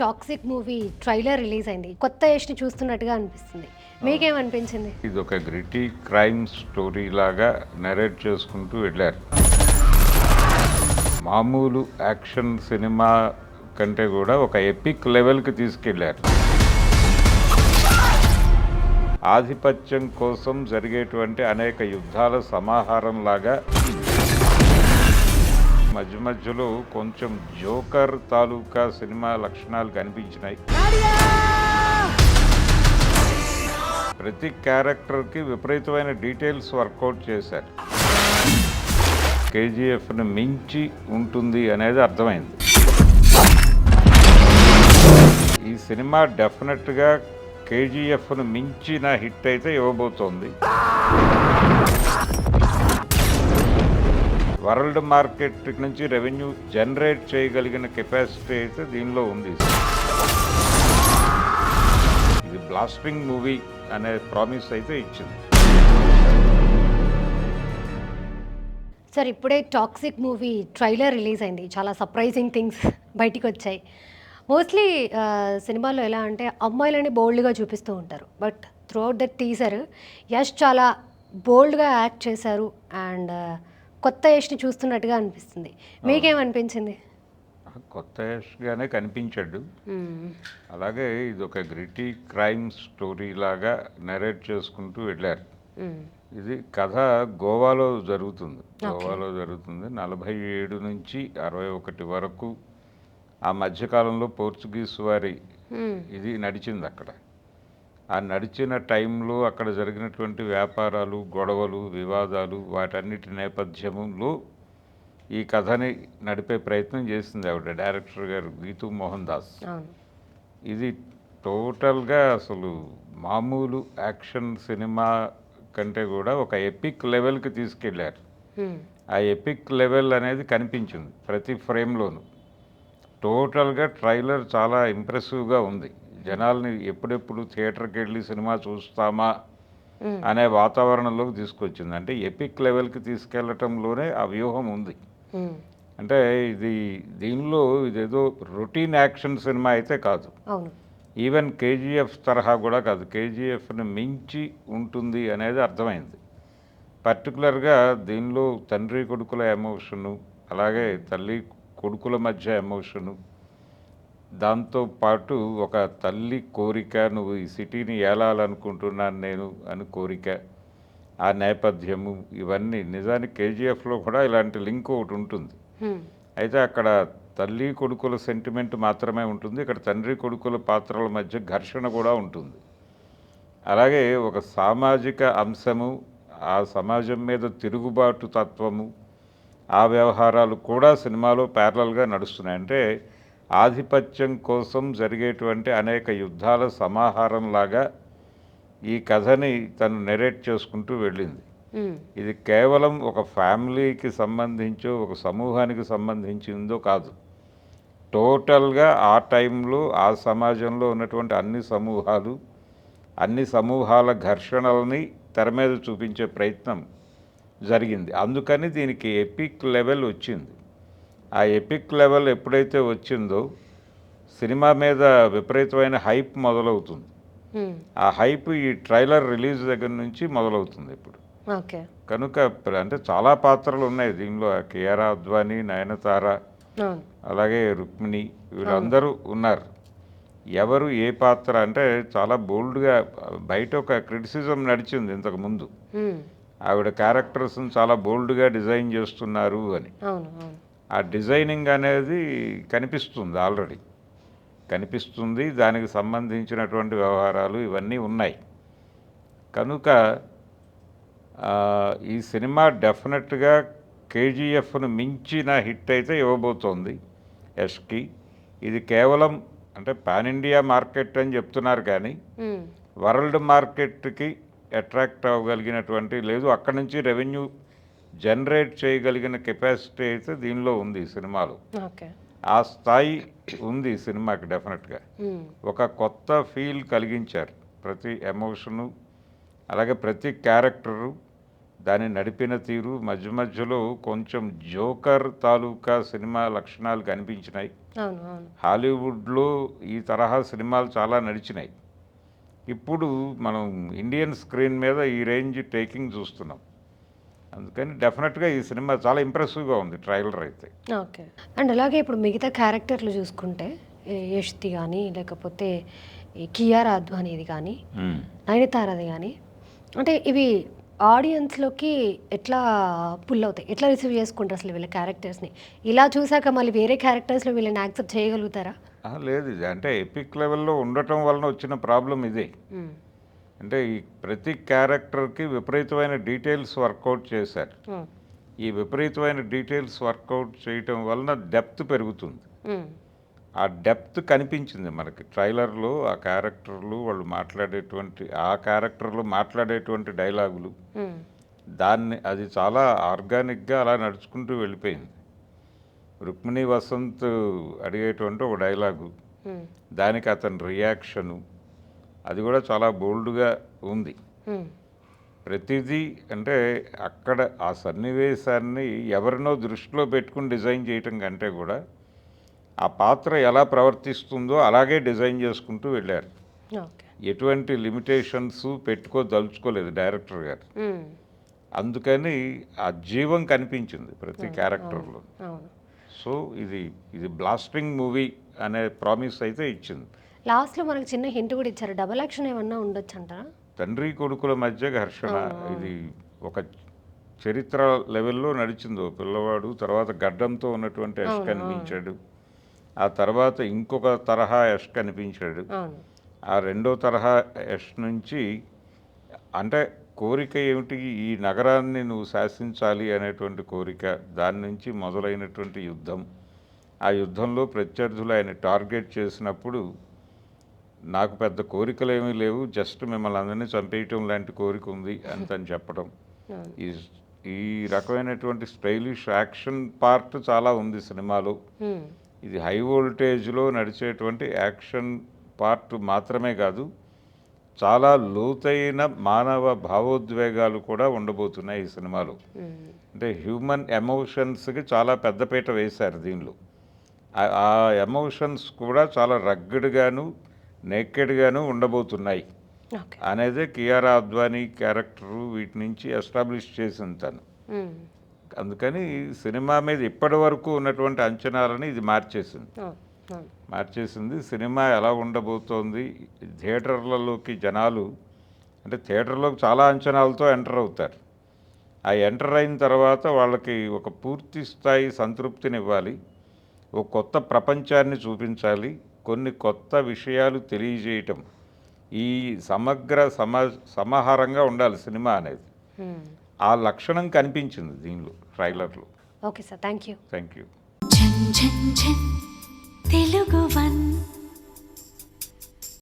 Toxic movie trailer release అయింది. కొత్త యష్‌ని చూస్తున్నట్టుగా అనిపిస్తుంది. మీకేమనిపించింది? ఇదొక గ్రిటీ క్రైమ్ స్టోరీ లాగా నరేట్ చేసుకుంటూ వెళ్ళారు. మామూలు యాక్షన్ సినిమా కంటే కూడా ఒక ఎపిక్ లెవెల్కి తీసుకెళ్లారు. ఆధిపత్యం కోసం జరిగేటువంటి అనేక యుద్ధాల సమాహారం లాగా మధ్య మధ్యలో కొంచెం జోకర్ తాలూకా సినిమా లక్షణాలు కనిపించినాయి. ప్రతి క్యారెక్టర్కి విపరీతమైన డీటెయిల్స్ వర్కౌట్ చేశారు. కేజీఎఫ్ని మించి ఉంటుంది అనేది అర్థమైంది. ఈ సినిమా డెఫినెట్గా కేజీఎఫ్ను మించిన హిట్ అయితే ఇవ్వబోతోంది. వరల్డ్ మార్కెట్ నుంచి రెవెన్యూ జనరేట్ చేయగలిగిన కెపాసిటీ అయితే దీనిలో ఉంది. ఇది బ్లాస్టింగ్ మూవీ అనే ప్రామిస్ అయితే ఇచ్చింది. సార్, ఇప్పుడే టాక్సిక్ మూవీ ట్రైలర్ రిలీజ్ అయింది. చాలా సర్ప్రైజింగ్ థింగ్స్ బయటికి వచ్చాయి. మోస్ట్లీ సినిమాలో ఎలా అంటే అమ్మాయిలని బోల్డ్గా చూపిస్తూ ఉంటారు. But through out that teaser Yash చాలా బోల్డ్గా యాక్ట్ చేశారు. అండ్ కొత్త యష్‌ని చూస్తున్నట్టుగా అనిపిస్తుంది. మీకేమనిపించింది? కొత్త యష్గానే కనిపించాడు. అలాగే ఇది ఒక గ్రిటీ క్రైమ్ స్టోరీ లాగా నరేట్ చేసుకుంటూ వెళ్ళారు. ఇది కథ గోవాలో జరుగుతుంది. 47 నుంచి 61 వరకు ఆ మధ్యకాలంలో పోర్చుగీస్ వారి ఇది నడిచింది అక్కడ. ఆ నడిచిన టైంలో అక్కడ జరిగినటువంటి వ్యాపారాలు, గొడవలు, వివాదాలు, వాటన్నిటి నేపథ్యంలో ఈ కథని నడిపే ప్రయత్నం చేసింది ఆవిడ, డైరెక్టర్ గారు గీతూ మోహన్ దాస్. ఇది టోటల్గా అసలు మామూలు యాక్షన్ సినిమా కంటే కూడా ఒక ఎపిక్ లెవెల్కి తీసుకెళ్లారు. ఆ ఎపిక్ లెవెల్ అనేది కనిపించింది ప్రతి ఫ్రేమ్లోనూ. టోటల్గా ట్రైలర్ చాలా ఇంప్రెసివ్గా ఉంది. జనాల్ని ఎప్పుడెప్పుడు థియేటర్కి వెళ్ళి సినిమా చూస్తామా అనే వాతావరణంలోకి తీసుకొచ్చింది. అంటే ఎపిక్ లెవెల్కి తీసుకెళ్లటంలోనే ఆ వ్యూహం ఉంది. అంటే దీనిలో ఇదేదో రొటీన్ యాక్షన్ సినిమా అయితే కాదు. ఈవెన్ కేజీఎఫ్ తరహా కూడా కాదు. కేజీఎఫ్ని మించి ఉంటుంది అనేది అర్థమైంది. పర్టికులర్గా దీనిలో తండ్రి కొడుకుల ఎమోషను, అలాగే తల్లి కొడుకుల మధ్య ఎమోషను, దాంతోపాటు ఒక తల్లి కోరిక, నువ్వు ఈ సిటీని ఏలాలనుకుంటున్నాను నేను అని కోరిక, ఆ నేపథ్యము, ఇవన్నీ నిజానికి కేజీఎఫ్లో కూడా ఇలాంటి లింక్ ఒకటి ఉంటుంది. అయితే అక్కడ తల్లి కొడుకుల సెంటిమెంట్ మాత్రమే ఉంటుంది. ఇక్కడ తండ్రి కొడుకుల పాత్రల మధ్య ఘర్షణ కూడా ఉంటుంది. అలాగే ఒక సామాజిక అంశము, ఆ సమాజం మీద తిరుగుబాటు తత్వము, ఆ వ్యవహారాలు కూడా సినిమాలో ప్యారలల్గా నడుస్తున్నాయి. అంటే ఆధిపత్యం కోసం జరిగేటువంటి అనేక యుద్ధాల సమాహారం లాగా ఈ కథని తను నెరేట్ చేసుకుంటూ వెళ్ళింది. ఇది కేవలం ఒక ఫ్యామిలీకి సంబంధించో ఒక సమూహానికి సంబంధించిందో కాదు. టోటల్గా ఆ టైంలో ఆ సమాజంలో ఉన్నటువంటి అన్ని సమూహాల ఘర్షణలని తెర మీద చూపించే ప్రయత్నం జరిగింది. అందుకని దీనికి ఎపిక్ లెవెల్ వచ్చింది. ఆ ఎపిక్ లెవెల్ ఎప్పుడైతే వచ్చిందో సినిమా మీద విపరీతమైన హైప్ మొదలవుతుంది. ఆ హైప్ ఈ ట్రైలర్ రిలీజ్ దగ్గర నుంచి మొదలవుతుంది ఇప్పుడు. కనుక అంటే చాలా పాత్రలు ఉన్నాయి దీనిలో. కియారా అద్వానీ, నయనతార, అలాగే రుక్మిణి, వీళ్ళందరూ ఉన్నారు. ఎవరు ఏ పాత్ర అంటే చాలా బోల్డ్గా బయట ఒక క్రిటిసిజం నడిచింది ఇంతకుముందు. ఆవిడ క్యారెక్టర్స్ని చాలా బోల్డ్గా డిజైన్ చేస్తున్నారు అని. ఆ డిజైనింగ్ అనేది కనిపిస్తుంది, ఆల్రెడీ కనిపిస్తుంది. దానికి సంబంధించినటువంటి వ్యవహారాలు ఇవన్నీ ఉన్నాయి. కనుక ఈ సినిమా డెఫినెట్గా కేజీఎఫ్ను మించిన హిట్ అయితే ఇవ్వబోతోంది యష్కి. ఇది కేవలం అంటే పాన్ ఇండియా మార్కెట్ అని చెప్తున్నారు కానీ వరల్డ్ మార్కెట్కి అట్రాక్ట్ అవ్వగలిగినటువంటి లేదు, అక్కడి నుంచి రెవెన్యూ జనరేట్ చేయగలిగిన కెపాసిటీ అయితే దీనిలో ఉంది ఈ సినిమాలో. ఆ స్థాయి ఉంది సినిమాకి డెఫినెట్గా. ఒక కొత్త ఫీల్ కలిగించారు ప్రతి ఎమోషను, అలాగే ప్రతి క్యారెక్టరు, దాన్ని నడిపిన తీరు, మధ్య మధ్యలో కొంచెం జోకర్ తాలూకా సినిమా లక్షణాలు కనిపించినాయి. అవును అవును హాలీవుడ్లో ఈ తరహా సినిమాలు చాలా నడిచినాయి. ఇప్పుడు మనం ఇండియన్ స్క్రీన్ మీద ఈ రేంజ్ టేకింగ్ చూస్తున్నాం. అందుకని డెఫినెట్గా ఈ సినిమా చాలా ఇంప్రెసివ్గా ఉంది ట్రైలర్ అయితే. ఓకే. అండ్ అలాగే ఇప్పుడు మిగతా క్యారెక్టర్లు చూసుకుంటే యష్‌ది గానీ, లేకపోతే ఈ కియారా అద్వానీది గానీ, నయనతారది గానీ, అంటే ఇవి ఆడియన్స్‌లోకి ఎట్లా పుల్ అవుతాయి? ఎట్లా రిసీవ్ చేసుకుంటారు అసలు వీళ్ళ క్యారెక్టర్స్‌ని? ఇలా చూసాక మళ్ళీ వేరే క్యారెక్టర్స్‌లో వీళ్ళని యాక్సెప్ట్ చేయగలుగుతారా? లేదు, ఇది అంటే ఎపిక్ లెవెల్లో ఉండటం వలన వచ్చిన ప్రాబ్లం ఇదే. హ్మ్. అంటే ఈ ప్రతి క్యారెక్టర్కి విపరీతమైన డీటెయిల్స్ వర్కౌట్ చేశారు. హ్మ్. ఈ విపరీతమైన డీటెయిల్స్ వర్కౌట్ చేయటం వలన డెప్త్ పెరుగుతుంది. హ్మ్. ఆ డెప్త్ కనిపించింది మనకి ట్రైలర్లో. ఆ క్యారెక్టర్లు వాళ్ళు మాట్లాడేటువంటి ఆ క్యారెక్టర్లు మాట్లాడేటువంటి డైలాగులు, హ్మ్. దాన్ని అది చాలా ఆర్గానిక్గా అలా నడుచుకుంటూ వెళ్ళిపోయింది. రుక్మిణి వసంత్ అడిగేటువంటి ఒక డైలాగు, హ్మ్. దానికి అతని రియాక్షను, అది కూడా చాలా బోల్డ్గా ఉంది. హ్మ్. ప్రతిదీ అంటే అక్కడ ఆ సన్నివేశాన్ని ఎవరినో దృష్టిలో పెట్టుకుని డిజైన్ చేయటం కంటే కూడా ఆ పాత్ర ఎలా ప్రవర్తిస్తుందో అలాగే డిజైన్ చేసుకుంటూ వెళ్ళారు. ఓకే. ఎటువంటి లిమిటేషన్స్ పెట్టుకోదలుచుకోలేదు డైరెక్టర్ గారు. హ్మ్. అందుకని ఆ జీవం కనిపించింది ప్రతి అవును. క్యారెక్టర్లో. అవును. సో ఇది ఇది బ్లాస్టింగ్ మూవీ అనే ప్రామిస్ అయితే ఇచ్చింది. లాస్ట్‌లో మనకు చిన్న హింట్ కూడా ఇచ్చారు. డబుల్ యాక్షన్ ఏమన్నా ఉండొచ్చంటారా? తండ్రి కొడుకుల మధ్య ఘర్షణ, అవును. అవును. ఇది ఒక చరిత్ర లెవెల్లో నడిచింది. ఓ పిల్లవాడు తర్వాత గడ్డంతో ఉన్నటువంటి యష్ అవును. అవును. కనిపించాడు. ఆ తర్వాత ఇంకొక తరహా యష్ కనిపించాడు. అవును. ఆ రెండో తరహా యష్ నుంచి అంటే కోరిక ఏమిటి, ఈ నగరాన్ని నువ్వు శాసించాలి అనేటువంటి కోరిక, దాని నుంచి మొదలైనటువంటి యుద్ధం. ఆ యుద్ధంలో ప్రత్యర్థులు ఆయన టార్గెట్ చేసినప్పుడు నాకు పెద్ద కోరికలు ఏమీ లేవు, జస్ట్ మిమ్మల్ని అందరినీ చంపేయటం లాంటి కోరిక ఉంది అంతని చెప్పడం. అవును. ఈ ఈ రకమైనటువంటి స్టైలిష్ యాక్షన్ పార్ట్ చాలా ఉంది సినిమాలో. హ్మ్. ఇది హై వోల్టేజ్లో నడిచేటువంటి యాక్షన్ పార్ట్ మాత్రమే కాదు, చాలా లోతైన మానవ భావోద్వేగాలు కూడా ఉండబోతున్నాయి ఈ సినిమాలో. హ్మ్. అంటే హ్యూమన్ ఎమోషన్స్కి చాలా పెద్దపీట వేశారు దీనిలో. ఆ ఎమోషన్స్ కూడా చాలా రగ్గడ్గాను నేకెడ్గాను ఉండబోతున్నాయి ఓకే. అనేదే కియారా అద్వానీ క్యారెక్టరు వీటి నుంచి ఎస్టాబ్లిష్ చేసింది తను. హ్మ్. అందుకని సినిమా మీద ఇప్పటి వరకు ఉన్నటువంటి అంచనాలని ఇది మార్చేసింది. అవును. అవును. మార్చేసింది. సినిమా ఎలా ఉండబోతోంది, థియేటర్లలోకి జనాలు అంటే థియేటర్లోకి చాలా అంచనాలతో ఎంటర్ అవుతారు. ఆ ఎంటర్ అయిన తర్వాత వాళ్ళకి ఒక పూర్తి స్థాయి సంతృప్తినివ్వాలి, ఒక కొత్త ప్రపంచాన్ని చూపించాలి, కొన్ని కొత్త విషయాలు తెలియజేయటం, ఈ సమగ్ర సమాహారంగా ఉండాలి సినిమా అనేది. హ్మ్. ఆ లక్షణం కనిపించింది దీనిలో ట్రైలర్లో. Okay sir. Thank you. Thank you. ఝన్ ఝన్ ఝన్ తెలుగు వన్